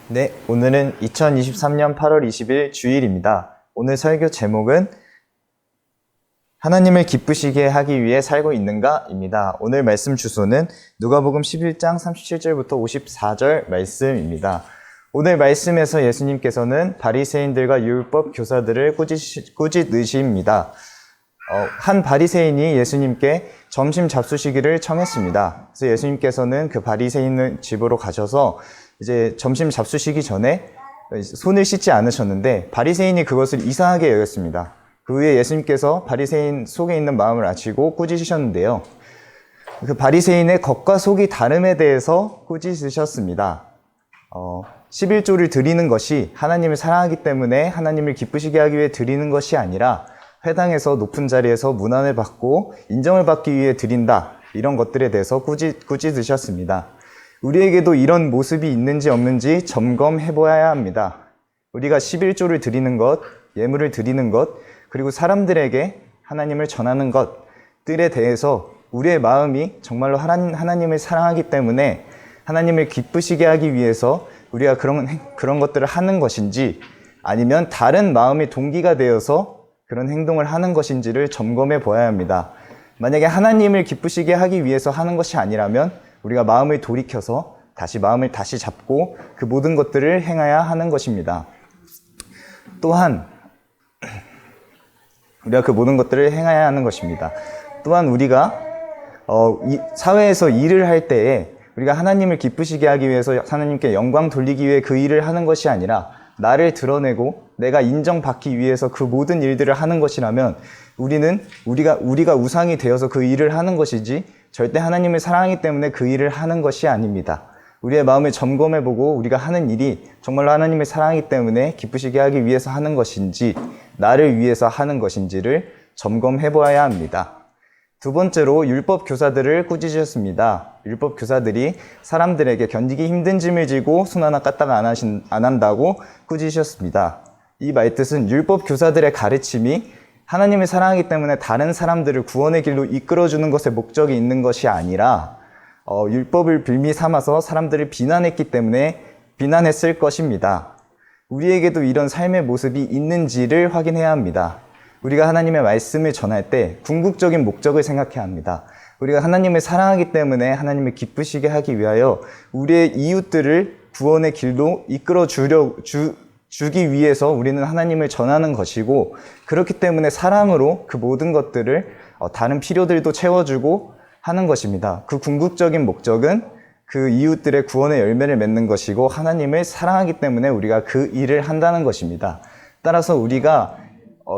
네, 오늘은 2023년 8월 20일 주일입니다. 오늘 설교 제목은 하나님을 기쁘시게 하기 위해 살고 있는가? 입니다. 오늘 말씀 주소는 누가복음 11장 37절부터 54절 말씀입니다. 오늘 말씀에서 예수님께서는 바리새인들과 율법 교사들을 꾸짖으십니다. 한 바리새인이 예수님께 점심 잡수시기를 청했습니다. 그래서 예수님께서는 그 바리새인 집으로 가셔서 이제 점심 잡수시기 전에 손을 씻지 않으셨는데 바리새인이 그것을 이상하게 여겼습니다. 그 후에 예수님께서 바리새인 속에 있는 마음을 아시고 꾸짖으셨는데요. 그 바리새인의 겉과 속이 다름에 대해서 꾸짖으셨습니다. 11조를 드리는 것이 하나님을 사랑하기 때문에 하나님을 기쁘시게 하기 위해 드리는 것이 아니라 회당에서 높은 자리에서 문안을 받고 인정을 받기 위해 드린다. 이런 것들에 대해서 꾸짖으셨습니다. 우리에게도 이런 모습이 있는지 없는지 점검해 보아야 합니다. 우리가 11조를 드리는 것, 예물을 드리는 것, 그리고 사람들에게 하나님을 전하는 것들에 대해서 우리의 마음이 정말로 하나님을 사랑하기 때문에 하나님을 기쁘시게 하기 위해서 우리가 그런 것들을 하는 것인지 아니면 다른 마음의 동기가 되어서 그런 행동을 하는 것인지를 점검해 보아야 합니다. 만약에 하나님을 기쁘시게 하기 위해서 하는 것이 아니라면 우리가 마음을 돌이켜서 마음을 다시 잡고 그 모든 것들을 행해야 하는 것입니다. 또한 우리가 그 모든 것들을 행해야 하는 것입니다. 또한 우리가 사회에서 일을 할 때에 우리가 하나님을 기쁘시게 하기 위해서 하나님께 영광 돌리기 위해 그 일을 하는 것이 아니라 나를 드러내고 내가 인정받기 위해서 그 모든 일들을 하는 것이라면 우리가 우상이 되어서 그 일을 하는 것이지 절대 하나님을 사랑하기 때문에 그 일을 하는 것이 아닙니다. 우리의 마음을 점검해보고 우리가 하는 일이 정말로 하나님을 사랑하기 때문에 기쁘시게 하기 위해서 하는 것인지 나를 위해서 하는 것인지를 점검해보아야 합니다. 두 번째로 율법 교사들을 꾸짖으셨습니다. 율법 교사들이 사람들에게 견디기 힘든 짐을 지고 손 하나 까딱 안 한다고 꾸짖으셨습니다. 이 말뜻은 율법 교사들의 가르침이 하나님을 사랑하기 때문에 다른 사람들을 구원의 길로 이끌어주는 것에 목적이 있는 것이 아니라 율법을 빌미 삼아서 사람들을 비난했기 때문에 비난했을 것입니다. 우리에게도 이런 삶의 모습이 있는지를 확인해야 합니다. 우리가 하나님의 말씀을 전할 때 궁극적인 목적을 생각해야 합니다. 우리가 하나님을 사랑하기 때문에 하나님을 기쁘시게 하기 위하여 우리의 이웃들을 구원의 길로 이끌어 주기 위해서 우리는 하나님을 전하는 것이고, 그렇기 때문에 사랑으로 그 모든 것들을 다른 필요들도 채워주고 하는 것입니다. 그 궁극적인 목적은 그 이웃들의 구원의 열매를 맺는 것이고 하나님을 사랑하기 때문에 우리가 그 일을 한다는 것입니다. 따라서 우리가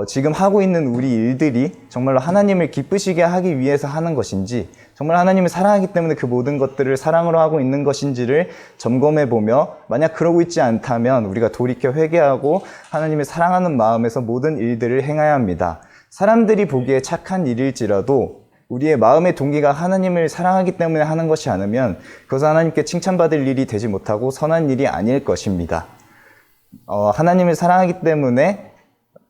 지금 하고 있는 우리 일들이 정말로 하나님을 기쁘시게 하기 위해서 하는 것인지, 정말 하나님을 사랑하기 때문에 그 모든 것들을 사랑으로 하고 있는 것인지를 점검해보며, 만약 그러고 있지 않다면 우리가 돌이켜 회개하고 하나님을 사랑하는 마음에서 모든 일들을 행해야 합니다. 사람들이 보기에 착한 일일지라도 우리의 마음의 동기가 하나님을 사랑하기 때문에 하는 것이 않으면 그것은 하나님께 칭찬받을 일이 되지 못하고 선한 일이 아닐 것입니다. 하나님을 사랑하기 때문에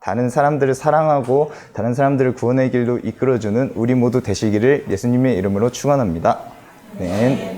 다른 사람들을 사랑하고 다른 사람들을 구원의 길로 이끌어주는 우리 모두 되시기를 예수님의 이름으로 축원합니다. 네.